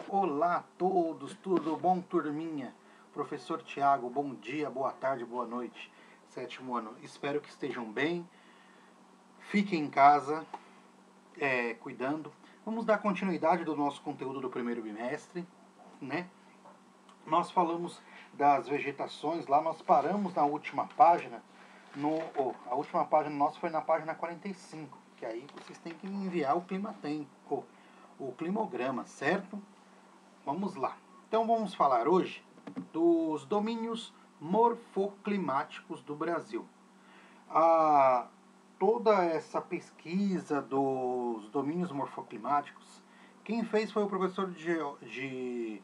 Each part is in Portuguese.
Olá a todos, tudo bom, turminha? Professor Tiago, bom dia, boa tarde, boa noite. Sétimo ano, espero que estejam bem. Fiquem em casa, cuidando. Vamos dar continuidade do nosso conteúdo do primeiro bimestre, né? Nós falamos das vegetações, lá nós paramos na última página. A última página nossa foi na página 45, que aí vocês têm que me enviar o climatempo, o climograma, certo? Vamos lá. Então vamos falar hoje dos domínios morfoclimáticos do Brasil. Toda essa pesquisa dos domínios morfoclimáticos, quem fez foi o professor de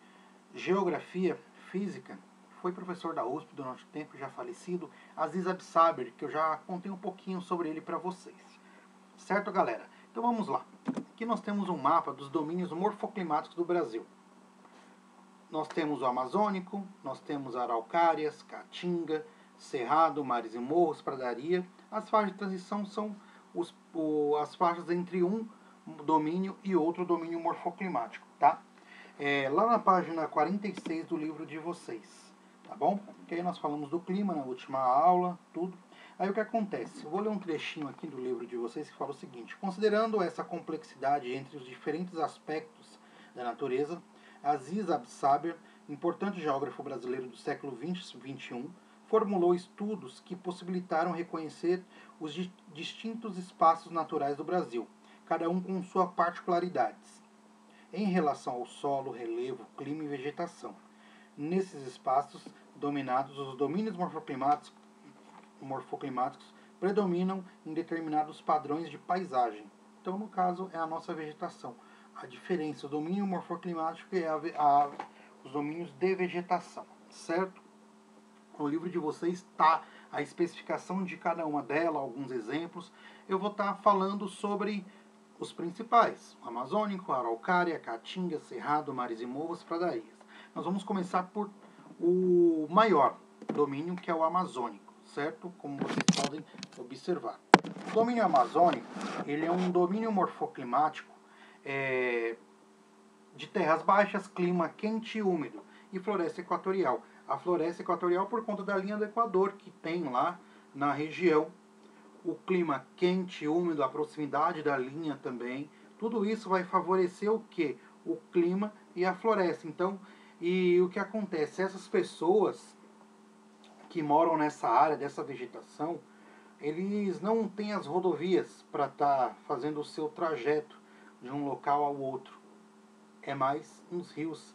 Geografia Física, foi professor da USP durante o tempo, já falecido, Aziz Absaber, que eu já contei um pouquinho sobre ele para vocês. Certo, galera? Então vamos lá. Aqui nós temos um mapa dos domínios morfoclimáticos do Brasil. Nós temos o Amazônico, nós temos Araucárias, Caatinga, Cerrado, Mares e Morros, Pradaria. As faixas de transição são as faixas entre um domínio e outro domínio morfoclimático, tá? Lá na página 46 do livro de vocês, tá bom? Que aí nós falamos do clima na última aula, tudo. Aí o que acontece? Eu vou ler um trechinho aqui do livro de vocês que fala o seguinte: considerando essa complexidade entre os diferentes aspectos da natureza, Aziz Absaber, importante geógrafo brasileiro do século XX e XXI, formulou estudos que possibilitaram reconhecer os distintos espaços naturais do Brasil, cada um com suas particularidades, em relação ao solo, relevo, clima e vegetação. Nesses espaços dominados, os domínios morfoclimáticos predominam em determinados padrões de paisagem. Então, no caso, é a nossa vegetação. A diferença, o domínio morfoclimático é os domínios de vegetação, certo? No livro de vocês está a especificação de cada uma delas, alguns exemplos. Eu vou estar falando sobre os principais: o Amazônico, a Araucária, Caatinga, Cerrado, Mares e Morros, Pradarias. Nós vamos começar por o maior domínio, que é o Amazônico, certo? Como vocês podem observar. O domínio amazônico, ele é um domínio morfoclimático de terras baixas, clima quente e úmido, e floresta equatorial. A floresta equatorial por conta da linha do Equador que tem lá na região. O clima quente, úmido, a proximidade da linha também. Tudo isso vai favorecer o quê? O clima e a floresta. Então, e o que acontece? Essas pessoas que moram nessa área, dessa vegetação, eles não têm as rodovias para estar fazendo o seu trajeto de um local ao outro. É mais uns rios,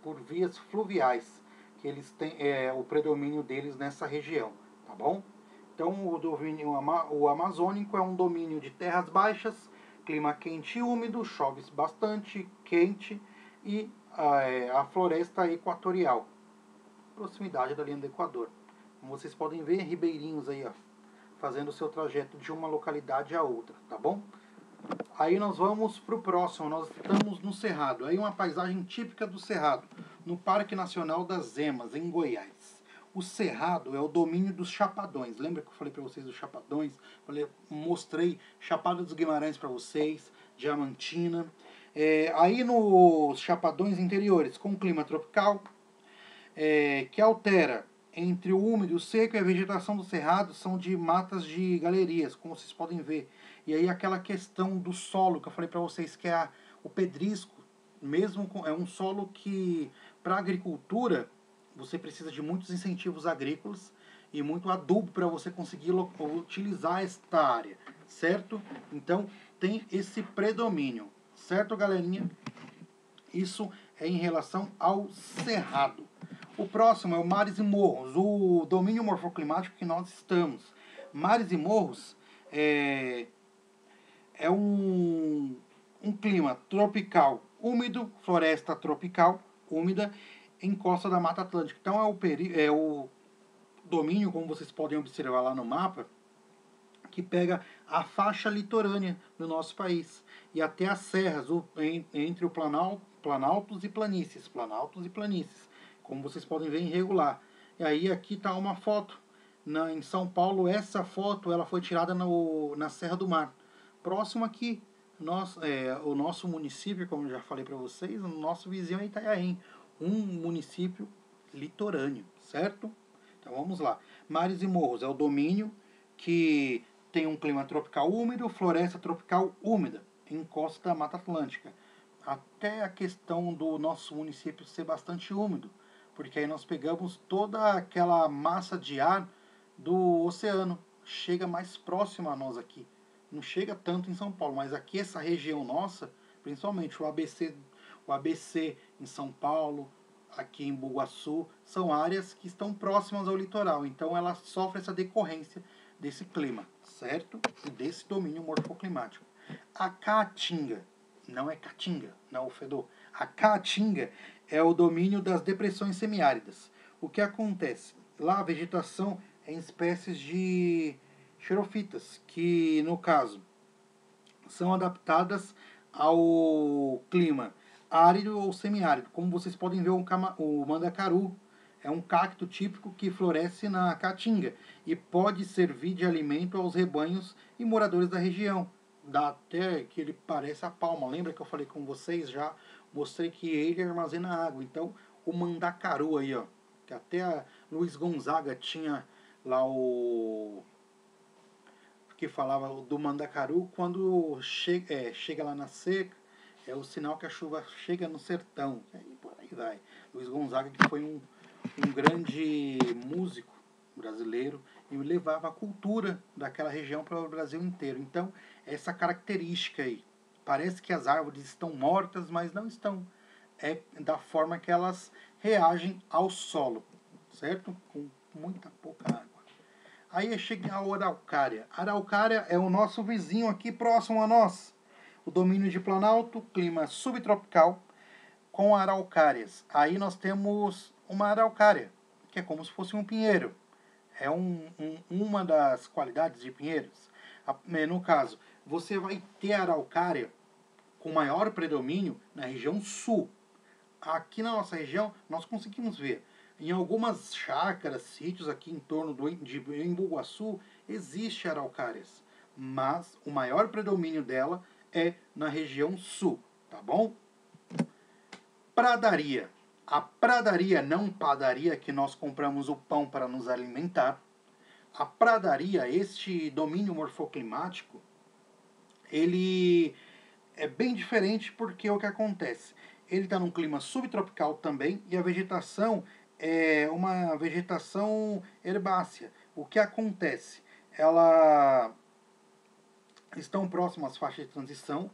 por vias fluviais, que eles têm o predomínio deles nessa região, tá bom? Então o amazônico é um domínio de terras baixas, clima quente e úmido, chove bastante, quente, e a floresta equatorial, proximidade da linha do Equador. Como vocês podem ver, ribeirinhos aí, ó, fazendo o seu trajeto de uma localidade a outra, tá bom? Aí nós vamos para o próximo, nós estamos no Cerrado. Aí uma paisagem típica do Cerrado, no Parque Nacional das Emas, em Goiás. O Cerrado é o domínio dos Chapadões. Lembra que eu falei para vocês dos Chapadões? Mostrei Chapada dos Guimarães para vocês, Diamantina. Aí nos Chapadões interiores, com clima tropical, que altera entre o úmido e o seco, e a vegetação do cerrado são de matas de galerias, como vocês podem ver. E aí aquela questão do solo que eu falei para vocês, que é o pedrisco, mesmo é um solo que, para a agricultura, você precisa de muitos incentivos agrícolas e muito adubo para você conseguir utilizar esta área, certo? Então tem esse predomínio, certo, galerinha? Isso é em relação ao cerrado. O próximo é o Mares e Morros, o domínio morfoclimático que nós estamos. Mares e Morros é um clima tropical úmido, floresta tropical úmida, em costa da Mata Atlântica. Então é o domínio, como vocês podem observar lá no mapa, que pega a faixa litorânea do nosso país e até as serras, entre o planaltos e planícies, como vocês podem ver, irregular. E aí aqui está uma foto em São Paulo. Essa foto ela foi tirada na Serra do Mar, próximo aqui O nosso município, como eu já falei para vocês, o nosso vizinho é Itanhaém, um município litorâneo, certo? Então vamos lá. Mares e morros é o domínio que tem um clima tropical úmido, floresta tropical úmida, encosta da Mata Atlântica. Até a questão do nosso município ser bastante úmido, porque aí nós pegamos toda aquela massa de ar do oceano, chega mais próximo a nós aqui. Não chega tanto em São Paulo, mas aqui essa região nossa, principalmente o ABC em São Paulo, aqui em Bugaçu, são áreas que estão próximas ao litoral, então ela sofre essa decorrência desse clima, certo? E desse domínio morfoclimático. A Caatinga, não é Caatinga, não é o fedor. A Caatinga é o domínio das depressões semiáridas. O que acontece? Lá a vegetação é em espécies de xerofitas, que no caso são adaptadas ao clima árido ou semiárido. Como vocês podem ver, o mandacaru é um cacto típico que floresce na caatinga e pode servir de alimento aos rebanhos e moradores da região. Dá até que ele parece a palma. Lembra que eu falei com vocês já? Mostrei que ele armazena água. Então, o mandacaru aí, ó, que até a Luiz Gonzaga tinha lá o que falava do mandacaru quando chega lá na seca, é o sinal que a chuva chega no sertão. E por aí vai. Luiz Gonzaga, que foi um grande músico brasileiro e levava a cultura daquela região para o Brasil inteiro. Então, essa característica aí. Parece que as árvores estão mortas, mas não estão. É da forma que elas reagem ao solo, certo? Com muita pouca água. Aí chega a araucária. A araucária é o nosso vizinho aqui próximo a nós. O domínio de Planalto, clima subtropical, com araucárias. Aí nós temos uma araucária, que é como se fosse um pinheiro. É uma das qualidades de pinheiros. No caso, você vai ter a araucária com maior predomínio na região sul. Aqui na nossa região, nós conseguimos ver. Em algumas chácaras, sítios aqui em torno de Embu-Guaçu, existe araucárias. Mas o maior predomínio dela é na região sul, tá bom? Pradaria. A pradaria, não padaria, que nós compramos o pão para nos alimentar. A pradaria, este domínio morfoclimático, ele é bem diferente porque o que acontece? Ele está num clima subtropical também e a vegetação é uma vegetação herbácea. O que acontece? Ela estão próximas às faixas de transição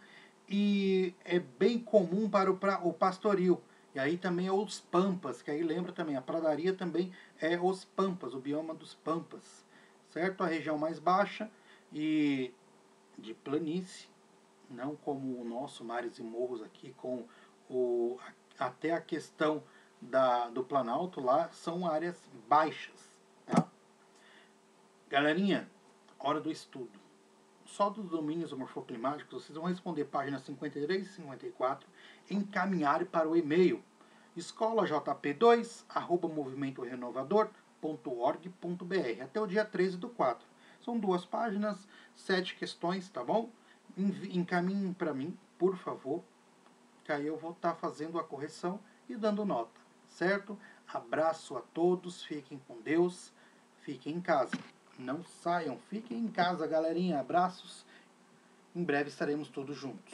e é bem comum para o pastoril. E aí também é os pampas, que aí lembra também, a pradaria também é os pampas, o bioma dos pampas, certo? A região mais baixa e de planície, não como o nosso Mares e Morros aqui, com até a questão do Planalto lá, são áreas baixas. Tá? Galerinha, hora do estudo. Só dos domínios morfoclimáticos, vocês vão responder páginas 53 e 54, encaminhar para o e-mail escolajp2@movimentorenovador.org.br até o dia 13/4. São 2 páginas, 7 questões, tá bom? Encaminhem para mim, por favor, que aí eu vou estar fazendo a correção e dando nota, certo? Abraço a todos, fiquem com Deus, fiquem em casa. Não saiam, fiquem em casa, galerinha. Abraços. Em breve estaremos todos juntos.